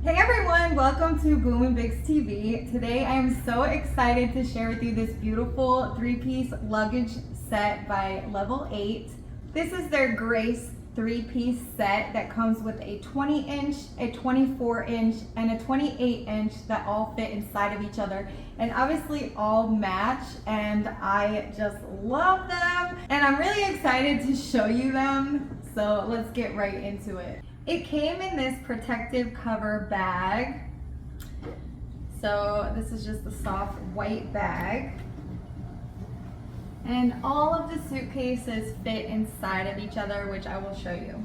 Hey everyone, welcome to Boom and Big's TV. Today I am so excited to share with you this beautiful three-piece luggage set by Level 8. This is their Grace three-piece set that comes with a 20-inch, a 24-inch, and a 28-inch that all fit inside of each other and obviously all match, and I just love them and I'm really excited to show you them. So let's get right into it. It came in this protective cover bag. So this is just a soft white bag. And all of the suitcases fit inside of each other, which I will show you.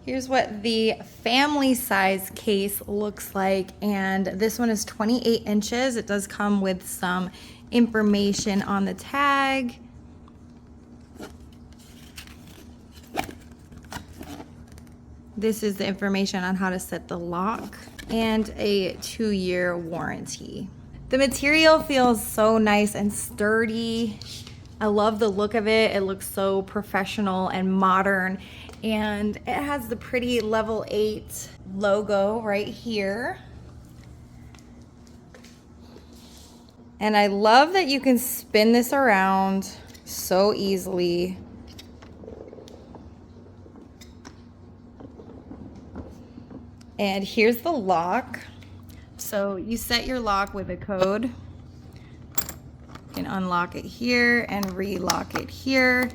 Here's what the family size case looks like. And this one is 28 inches. It does come with some information on the tag. This is the information on how to set the lock and a 2-year warranty. The material feels so nice and sturdy. I love the look of it. It looks so professional and modern. And it has the pretty Level 8 logo right here. And I love that you can spin this around so easily. And here's the lock. So you set your lock with a code. You can unlock it here and relock it here.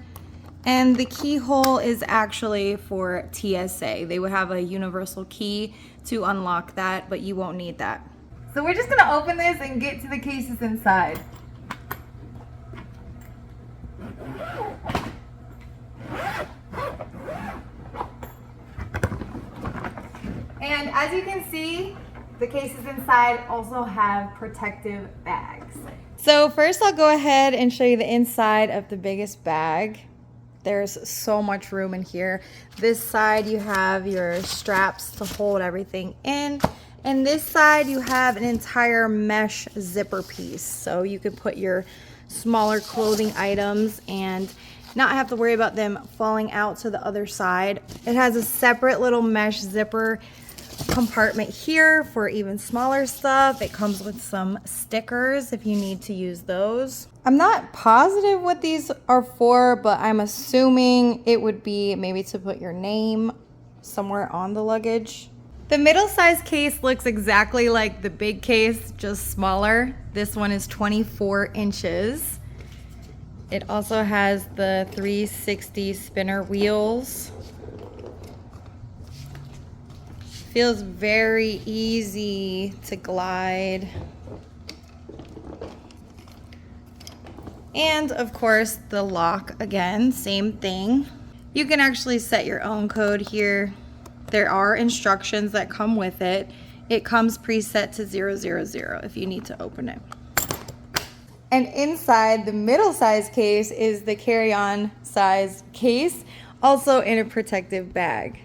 And the keyhole is actually for TSA. They would have a universal key to unlock that, but you won't need that. So we're just gonna open this and get to the cases inside. And as you can see, the cases inside also have protective bags. So first I'll go ahead and show you the inside of the biggest bag. There's so much room in here. This side you have your straps to hold everything in. And this side you have an entire mesh zipper piece. So you can put your smaller clothing items and not have to worry about them falling out to the other side. It has a separate little mesh zipper compartment here for even smaller stuff. It comes with some stickers if you need to use those. I'm not positive what these are for, but I'm assuming it would be maybe to put your name somewhere on the luggage. The middle size case looks exactly like the big case, just smaller. This one is 24 inches. It also has the 360 spinner wheels. Feels very easy to glide. And of course the lock, again, same thing. You can actually set your own code here. There are instructions that come with it. It comes preset to 000 if you need to open it. And inside the middle size case is the carry-on size case, also in a protective bag.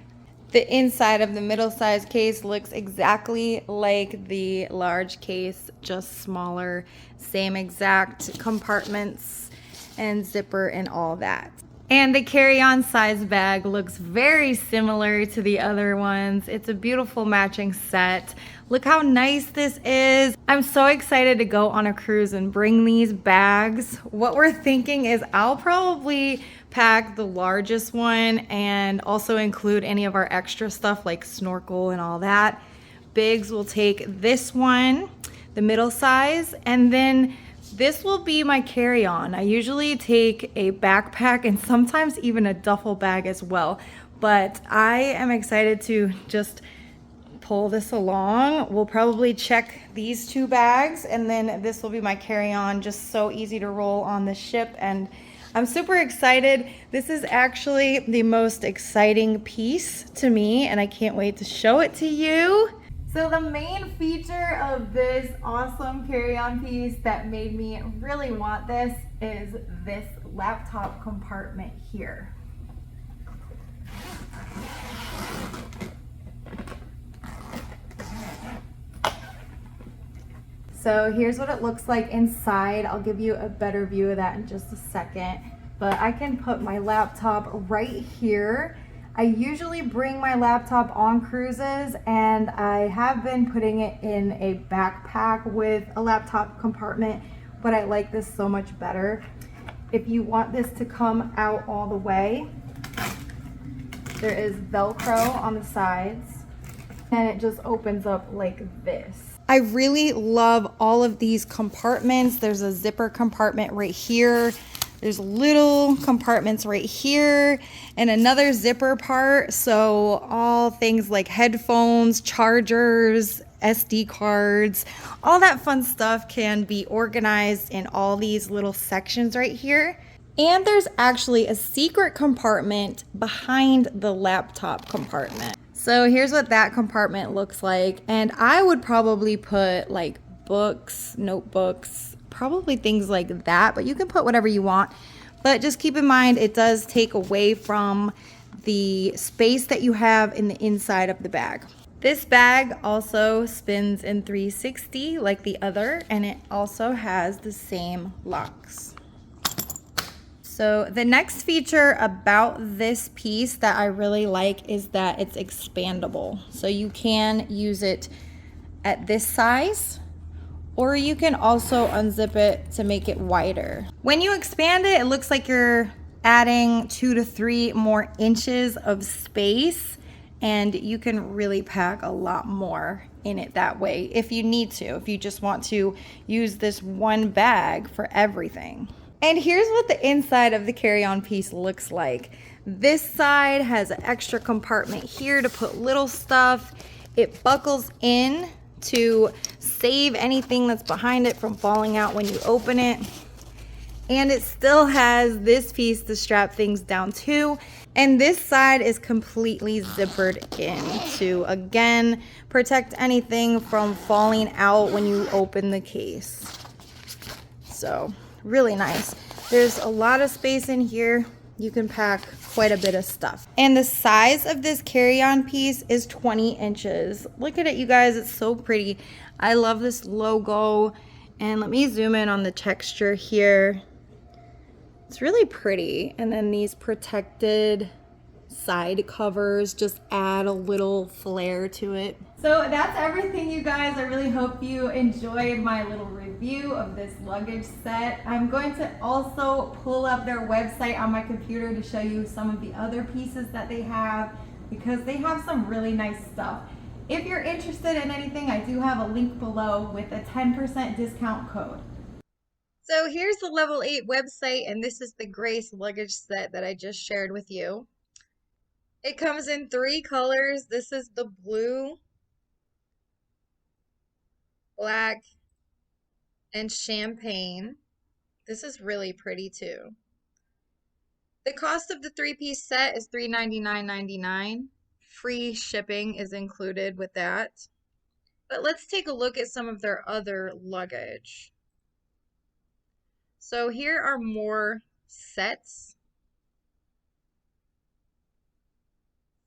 The inside of the middle size case looks exactly like the large case, just smaller, same exact compartments and zipper and all that. And the carry-on size bag looks very similar to the other ones. It's a beautiful matching set. Look how nice this is. I'm so excited to go on a cruise and bring these bags. What we're thinking is I'll probably pack the largest one and also include any of our extra stuff like snorkel and all that. Biggs will take this one, the middle size, and then this will be my carry-on. I usually take a backpack and sometimes even a duffel bag as well, but I am excited to just pull this along. We'll probably check these 2 bags and then this will be my carry-on, just so easy to roll on the ship. And I'm super excited. This is actually the most exciting piece to me and I can't wait to show it to you. So the main feature of this awesome carry-on piece that made me really want this is this laptop compartment here. So here's what it looks like inside. I'll give you a better view of that in just a second. But I can put my laptop right here. I usually bring my laptop on cruises, and I have been putting it in a backpack with a laptop compartment, but I like this so much better. If you want this to come out all the way, there is Velcro on the sides, and it just opens up like this. I really love all of these compartments. There's a zipper compartment right here. There's little compartments right here and another zipper part. So all things like headphones, chargers, SD cards, all that fun stuff can be organized in all these little sections right here. And there's actually a secret compartment behind the laptop compartment. So here's what that compartment looks like. And I would probably put like books, notebooks, probably things like that, but you can put whatever you want. But just keep in mind, it does take away from the space that you have in the inside of the bag. This bag also spins in 360 like the other, and it also has the same locks. So the next feature about this piece that I really like is that it's expandable. So you can use it at this size, or you can also unzip it to make it wider. When you expand it, it looks like you're adding 2 to 3 more inches of space, and you can really pack a lot more in it that way if you need to, if you just want to use this one bag for everything. And here's what the inside of the carry-on piece looks like. This side has an extra compartment here to put little stuff. It buckles in to save anything that's behind it from falling out when you open it. And it still has this piece to strap things down to. And this side is completely zippered in to, again, protect anything from falling out when you open the case. So really nice. There's a lot of space in here. You can pack quite a bit of stuff. And the size of this carry-on piece is 20 inches. Look at it, you guys. It's so pretty. I love this logo. And let me zoom in on the texture here. It's really pretty. And then these protected side covers just add a little flair to it. So that's everything, you guys. I really hope you enjoyed my little review of this luggage set. I'm going to also pull up their website on my computer to show you some of the other pieces that they have, because they have some really nice stuff. If you're interested in anything, I do have a link below with a 10% discount code. So here's the level 8 website, and this is the Grace luggage set that I just shared with you. It comes in 3 colors. This is the blue, black, and champagne. This is really pretty too. The cost of the 3-piece set is $399.99. Free shipping is included with that. But let's take a look at some of their other luggage. So here are more sets.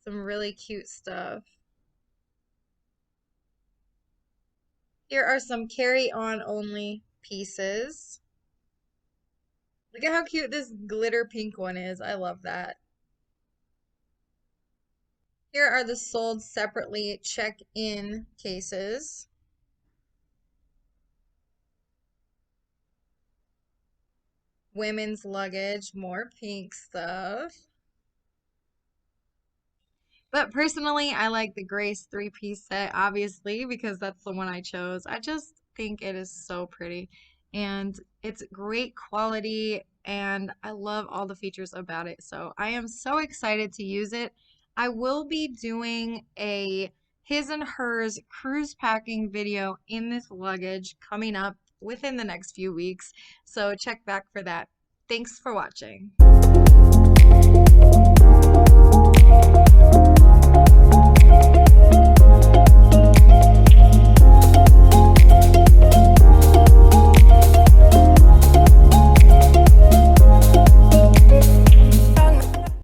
Some really cute stuff. Here are some carry-on only pieces. Look at how cute this glitter pink one is. I love that. Here are the sold separately check-in cases. Women's luggage, more pink stuff. But personally, I like the Grace 3-piece set, obviously, because that's the one I chose. I just think it is so pretty, and it's great quality, and I love all the features about it. So I am so excited to use it. I will be doing a his and hers cruise packing video in this luggage coming up within the next few weeks. So check back for that. Thanks for watching.